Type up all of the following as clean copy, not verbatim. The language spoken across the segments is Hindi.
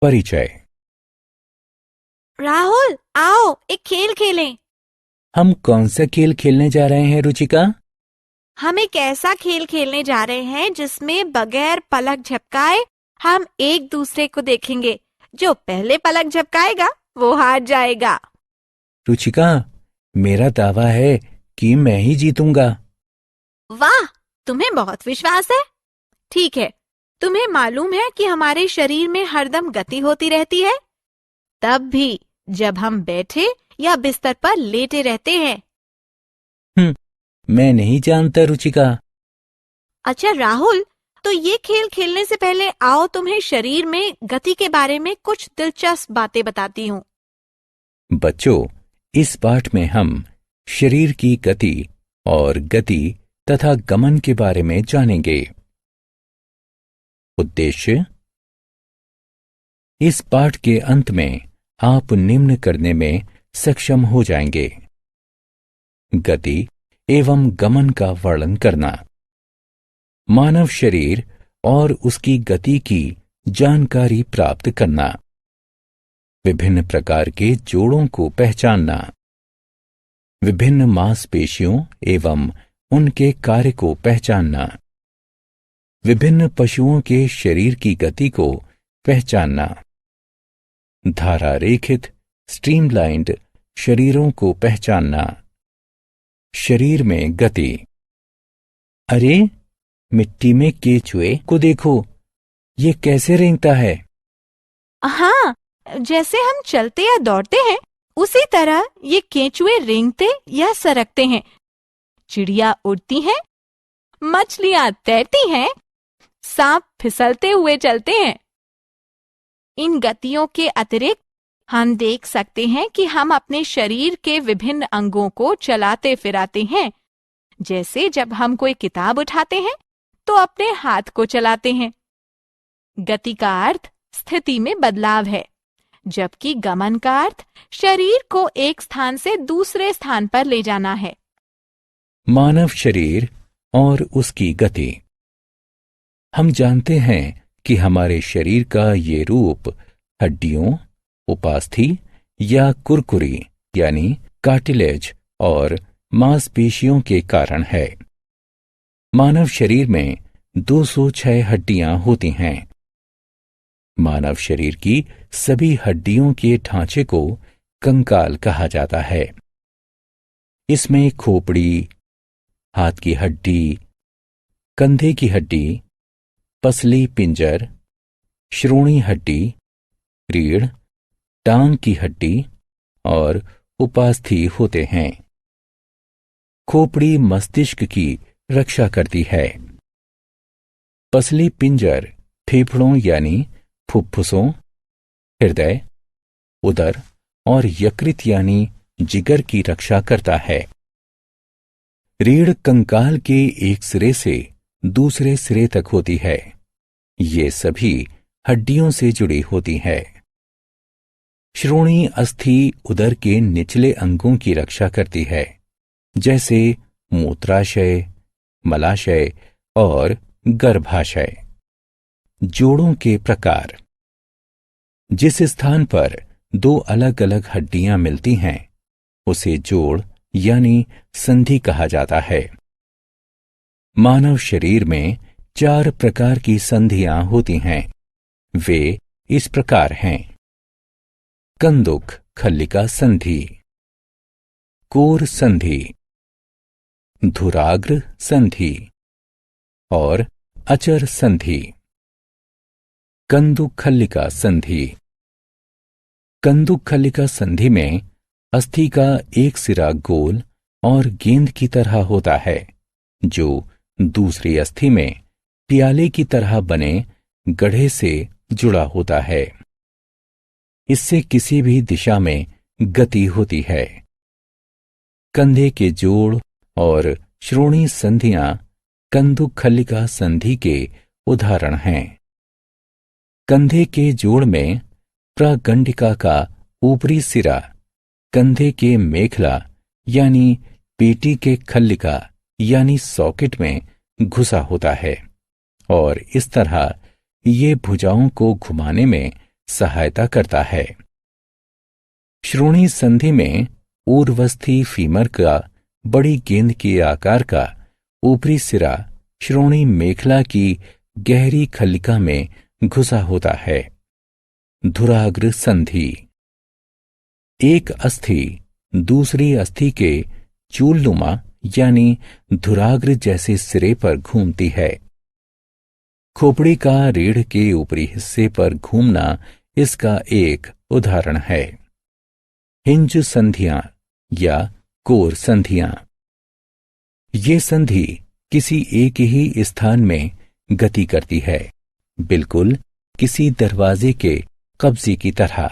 परिचय। राहुल, आओ एक खेल खेलें। हम कौन सा खेल खेलने जा रहे हैं रुचिका? हम एक ऐसा खेल खेलने जा रहे हैं जिसमें बगैर पलक झपकाए हम एक दूसरे को देखेंगे। जो पहले पलक झपकाएगा वो हार जाएगा। रुचिका, मेरा दावा है कि मैं ही जीतूंगा। वाह, तुम्हें बहुत विश्वास है। ठीक है, तुम्हें मालूम है कि हमारे शरीर में हरदम गति होती रहती है, तब भी जब हम बैठे या बिस्तर पर लेटे रहते हैं। मैं नहीं जानता रुचिका। अच्छा राहुल, तो ये खेल खेलने से पहले आओ तुम्हें शरीर में गति के बारे में कुछ दिलचस्प बातें बताती हूँ। बच्चों, इस पाठ में हम शरीर की गति और गति तथा गमन के बारे में जानेंगे। उद्देश्य: इस पाठ के अंत में आप निम्न करने में सक्षम हो जाएंगे: गति एवं गमन का वर्णन करना, मानव शरीर और उसकी गति की जानकारी प्राप्त करना, विभिन्न प्रकार के जोड़ों को पहचानना, विभिन्न मांसपेशियों एवं उनके कार्य को पहचानना, विभिन्न पशुओं के शरीर की गति को पहचानना, धारा रेखित स्ट्रीमलाइन्ड शरीरों को पहचानना, शरीर में गति। अरे, मिट्टी में केचुए को देखो, ये कैसे रेंगता है। हाँ, जैसे हम चलते या दौड़ते हैं उसी तरह ये केंचुए रेंगते या सरकते हैं। चिड़िया उड़ती हैं, मछलियां तैरती हैं, सांप फिसलते हुए चलते हैं। इन गतियों के अतिरिक्त हम देख सकते हैं कि हम अपने शरीर के विभिन्न अंगों को चलाते फिराते हैं। जैसे जब हम कोई किताब उठाते हैं तो अपने हाथ को चलाते हैं। गति का अर्थ स्थिति में बदलाव है, जबकि गमन का अर्थ शरीर को एक स्थान से दूसरे स्थान पर ले जाना है। मानव शरीर और उसकी गति। हम जानते हैं कि हमारे शरीर का ये रूप हड्डियों, उपास्थि या कुरकुरी यानी कार्टिलेज और मांसपेशियों के कारण है। मानव शरीर में 206 हड्डियां होती हैं। मानव शरीर की सभी हड्डियों के ढांचे को कंकाल कहा जाता है। इसमें खोपड़ी, हाथ की हड्डी, कंधे की हड्डी, पसली पिंजर, श्रोणी हड्डी, रीढ़, टांग की हड्डी और उपास्थि होते हैं। खोपड़ी मस्तिष्क की रक्षा करती है। पसली पिंजर फेफड़ों यानी फुफ्फुसों, हृदय, उदर और यकृत यानी जिगर की रक्षा करता है। रीढ़ कंकाल के एक सिरे से दूसरे सिरे तक होती है। ये सभी हड्डियों से जुड़ी होती है। श्रोणी अस्थि उदर के निचले अंगों की रक्षा करती है, जैसे मूत्राशय, मलाशय और गर्भाशय। जोड़ों के प्रकार। जिस स्थान पर दो अलग अलग हड्डियां मिलती हैं उसे जोड़ यानी संधि कहा जाता है। मानव शरीर में 4 प्रकार की संधियां होती हैं। वे इस प्रकार हैं: कंदुक खल्लिका संधि, कोर संधि, धुराग्र संधि और अचर संधि। कंदुक खल्लिका संधि। कंदुक खल्लिका संधि में अस्थि का एक सिरा गोल और गेंद की तरह होता है, जो दूसरी अस्थि में प्याले की तरह बने गढ़े से जुड़ा होता है। इससे किसी भी दिशा में गति होती है। कंधे के जोड़ और श्रोणी संधियां कंदुक खल्लिका संधि के उदाहरण हैं। कंधे के जोड़ में प्रागंडिका का ऊपरी सिरा कंधे के मेखला यानी पेटी के खल्लिका यानी सॉकेट में घुसा होता है और इस तरह ये भुजाओं को घुमाने में सहायता करता है। श्रोणि संधि में ऊर्ध्वस्थी फीमर का बड़ी गेंद के आकार का ऊपरी सिरा श्रोणि मेखला की गहरी खल्लिका में घुसा होता है। धुराग्र संधि। एक अस्थि दूसरी अस्थि के चूलनुमा यानी धुराग्र जैसे सिरे पर घूमती है। खोपड़ी का रीढ़ के ऊपरी हिस्से पर घूमना इसका एक उदाहरण है। हिंज संधियां या कोर संधियां। ये संधि किसी एक ही स्थान में गति करती है, बिल्कुल किसी दरवाजे के कब्जे की तरह।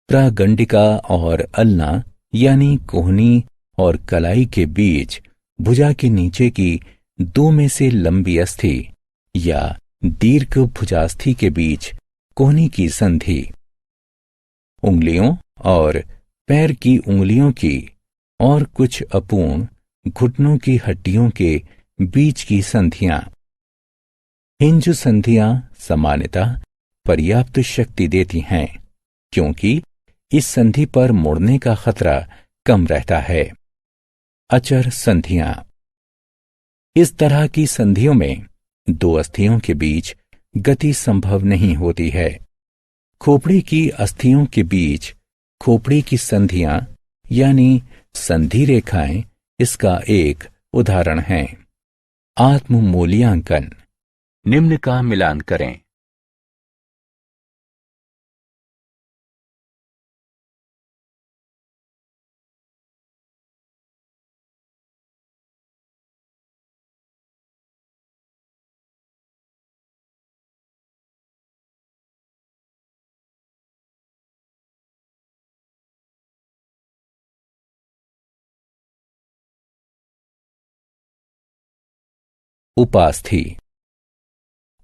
प्रागंडिका और अल्ना यानी कोहनी और कलाई के बीच भुजा के नीचे की दो में से लंबी अस्थि या दीर्घ भुजास्थि के बीच कोहनी की संधि। उंगलियों और पैर की उंगलियों की और कुछ अपूर्ण घुटनों की हड्डियों के बीच की संधियां। हिंज संधियां सामान्यतः पर्याप्त शक्ति देती हैं, क्योंकि इस संधि पर मुड़ने का खतरा कम रहता है। अचर संधियां। इस तरह की संधियों में दो अस्थियों के बीच गति संभव नहीं होती है। खोपड़ी की अस्थियों के बीच खोपड़ी की संधियां यानी संधि रेखाएं इसका एक उदाहरण है। आत्म मूल्यांकन। निम्न का मिलान करें। उपास्थि।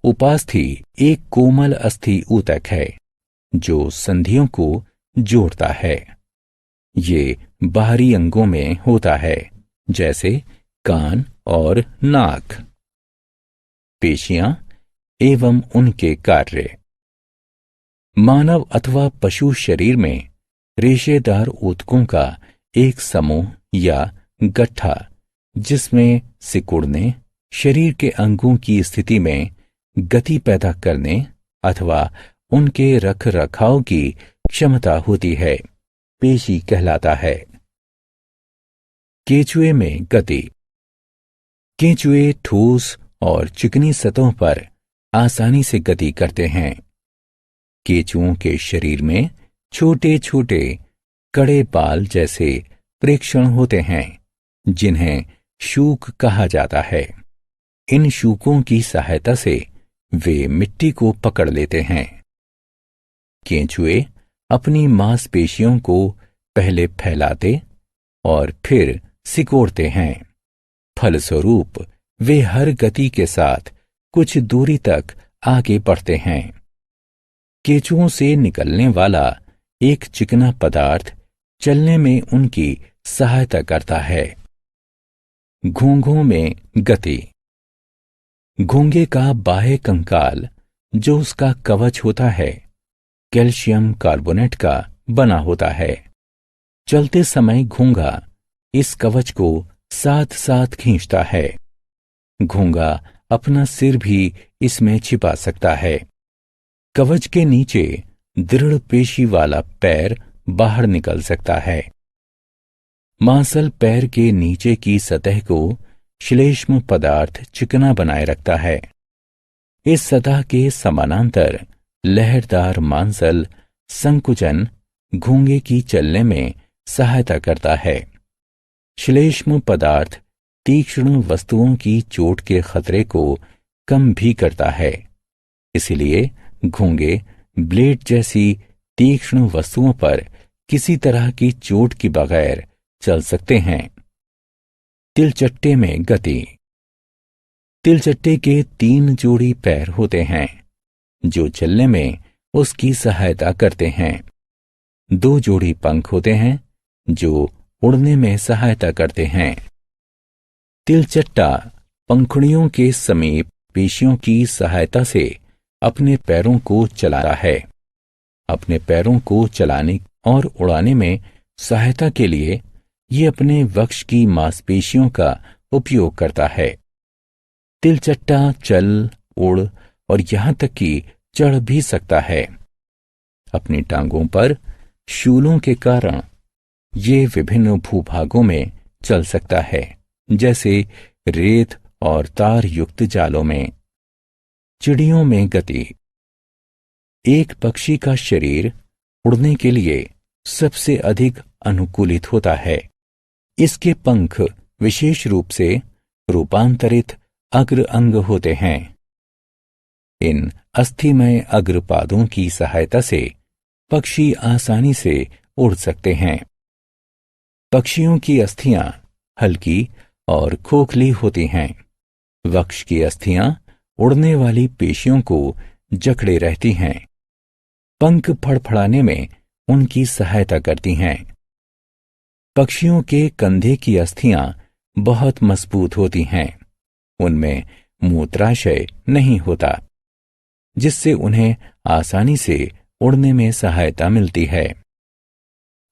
उपास्थि एक कोमल अस्थि ऊतक है जो संधियों को जोड़ता है। ये बाहरी अंगों में होता है, जैसे कान और नाक। पेशियां एवं उनके कार्य। मानव अथवा पशु शरीर में रेशेदार ऊतकों का एक समूह या गट्ठा, जिसमें सिकुड़ने, शरीर के अंगों की स्थिति में गति पैदा करने अथवा उनके रख रखाव की क्षमता होती है, पेशी कहलाता है। केंचुए में गति। केंचुए ठोस और चिकनी सतहों पर आसानी से गति करते हैं। केंचुओं के शरीर में छोटे छोटे कड़े बाल जैसे प्रेक्षण होते हैं, जिन्हें शूक कहा जाता है। इन शूकों की सहायता से वे मिट्टी को पकड़ लेते हैं। केंचुए अपनी मांसपेशियों को पहले फैलाते और फिर सिकोड़ते हैं। फलस्वरूप वे हर गति के साथ कुछ दूरी तक आगे बढ़ते हैं। केंचुओं से निकलने वाला एक चिकना पदार्थ चलने में उनकी सहायता करता है। घोंघों में गति। घोंघे का बाह्य कंकाल, जो उसका कवच होता है, कैल्शियम कार्बोनेट का बना होता है। चलते समय घोंघा इस कवच को साथ साथ खींचता है। घोंघा अपना सिर भी इसमें छिपा सकता है। कवच के नीचे दृढ़ पेशी वाला पैर बाहर निकल सकता है। मांसल पैर के नीचे की सतह को श्लेष्म पदार्थ चिकना बनाए रखता है। इस सतह के समानांतर लहरदार मांसल संकुचन घोंघे की चलने में सहायता करता है। श्लेष्म पदार्थ तीक्ष्ण वस्तुओं की चोट के खतरे को कम भी करता है। इसलिए घोंघे ब्लेड जैसी तीक्ष्ण वस्तुओं पर किसी तरह की चोट के बगैर चल सकते हैं। तिलचट्टे में गति। तिलचट्टे के 3 जोड़ी पैर होते हैं, जो चलने में उसकी सहायता करते हैं। 2 जोड़ी पंख होते हैं, जो उड़ने में सहायता करते हैं। तिलचट्टा पंखुड़ियों के समीप पेशियों की सहायता से अपने पैरों को चलाता है। अपने पैरों को चलाने और उड़ाने में सहायता के लिए ये अपने वक्ष की मांसपेशियों का उपयोग करता है। तिलचट्टा चल, उड़ और यहां तक कि चढ़ भी सकता है। अपनी टांगों पर शूलों के कारण ये विभिन्न भूभागों में चल सकता है, जैसे रेत और तार युक्त जालों में। चिड़ियों में गति। एक पक्षी का शरीर उड़ने के लिए सबसे अधिक अनुकूलित होता है। इसके पंख विशेष रूप से रूपांतरित अग्र अंग होते हैं। इन अस्थिमय अग्रपादों की सहायता से पक्षी आसानी से उड़ सकते हैं। पक्षियों की अस्थियां हल्की और खोखली होती हैं। वक्ष की अस्थियां उड़ने वाली पेशियों को जकड़े रहती हैं। पंख फड़फड़ाने में उनकी सहायता करती हैं। पक्षियों के कंधे की अस्थियां बहुत मजबूत होती हैं। उनमें मूत्राशय नहीं होता, जिससे उन्हें आसानी से उड़ने में सहायता मिलती है।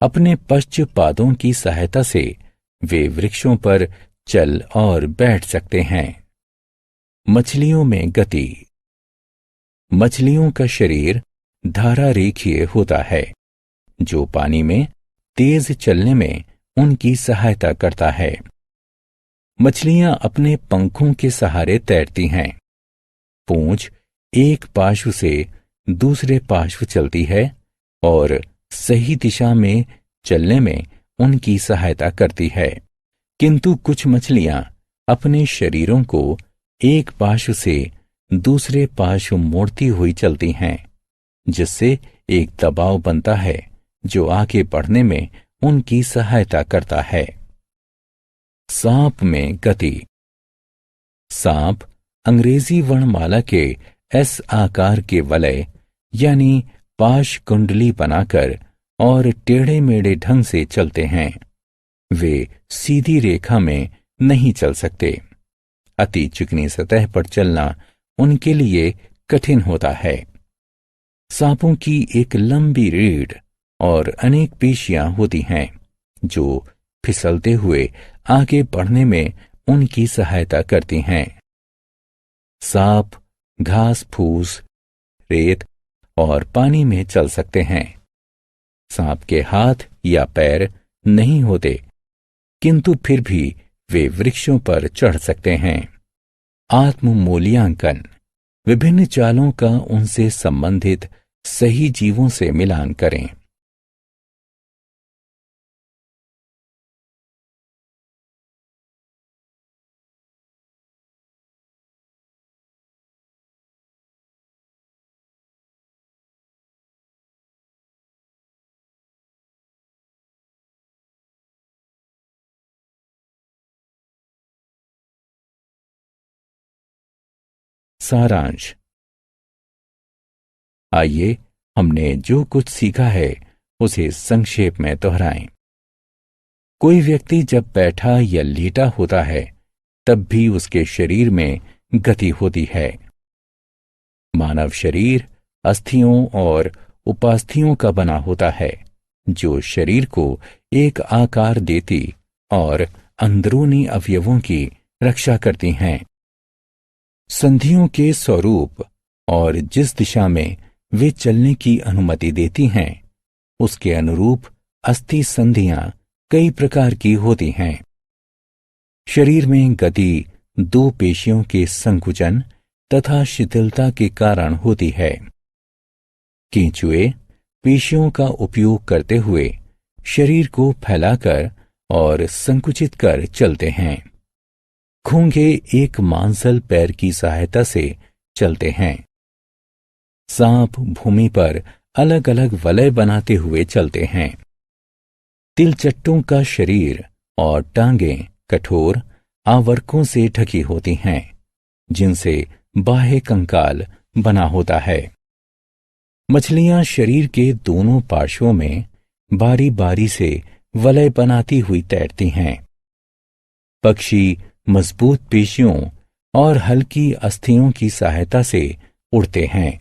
अपने पश्च पादों की सहायता से वे वृक्षों पर चल और बैठ सकते हैं। मछलियों में गति। मछलियों का शरीर धारा रेखीय होता है, जो पानी में तेज चलने में उनकी सहायता करता है। मछलियां अपने पंखों के सहारे तैरती हैं। पूंछ एक पार्श्व से दूसरे पार्श्व चलती है और सही दिशा में चलने में उनकी सहायता करती है। किंतु कुछ मछलियां अपने शरीरों को एक पार्श्व से दूसरे पार्श्व मोड़ती हुई चलती हैं, जिससे एक दबाव बनता है जो आगे बढ़ने में उनकी सहायता करता है। सांप में गति। सांप अंग्रेजी वर्णमाला के एस आकार के वलय यानी पाश कुंडली बनाकर और टेढ़े मेढ़े ढंग से चलते हैं। वे सीधी रेखा में नहीं चल सकते। अति चिकनी सतह पर चलना उनके लिए कठिन होता है। सांपों की एक लंबी रीढ़ और अनेक पेशियां होती हैं, जो फिसलते हुए आगे बढ़ने में उनकी सहायता करती हैं। सांप घास फूस, रेत और पानी में चल सकते हैं। सांप के हाथ या पैर नहीं होते, किंतु फिर भी वे वृक्षों पर चढ़ सकते हैं। आत्म मूल्यांकन। विभिन्न चालों का उनसे संबंधित सही जीवों से मिलान करें। सारांश। आइए हमने जो कुछ सीखा है उसे संक्षेप में दोहराएं। कोई व्यक्ति जब बैठा या लेटा होता है तब भी उसके शरीर में गति होती है। मानव शरीर अस्थियों और उपास्थियों का बना होता है, जो शरीर को एक आकार देती और अंदरूनी अवयवों की रक्षा करती हैं। संधियों के स्वरूप और जिस दिशा में वे चलने की अनुमति देती हैं, उसके अनुरूप अस्थि संधियां कई प्रकार की होती हैं। शरीर में गति दो पेशियों के संकुचन तथा शिथिलता के कारण होती है। केंचुए पेशियों का उपयोग करते हुए शरीर को फैलाकर और संकुचित कर चलते हैं। घोंघे एक मांसल पैर की सहायता से चलते हैं। सांप भूमि पर अलग अलग वलय बनाते हुए चलते हैं। तिलचट्टों का शरीर और टांगें कठोर आवर्कों से ढकी होती हैं, जिनसे बाह्य कंकाल बना होता है। मछलियां शरीर के दोनों पार्श्वों में बारी बारी से वलय बनाती हुई तैरती हैं। पक्षी मजबूत पेशियों और हल्की अस्थियों की सहायता से उड़ते हैं।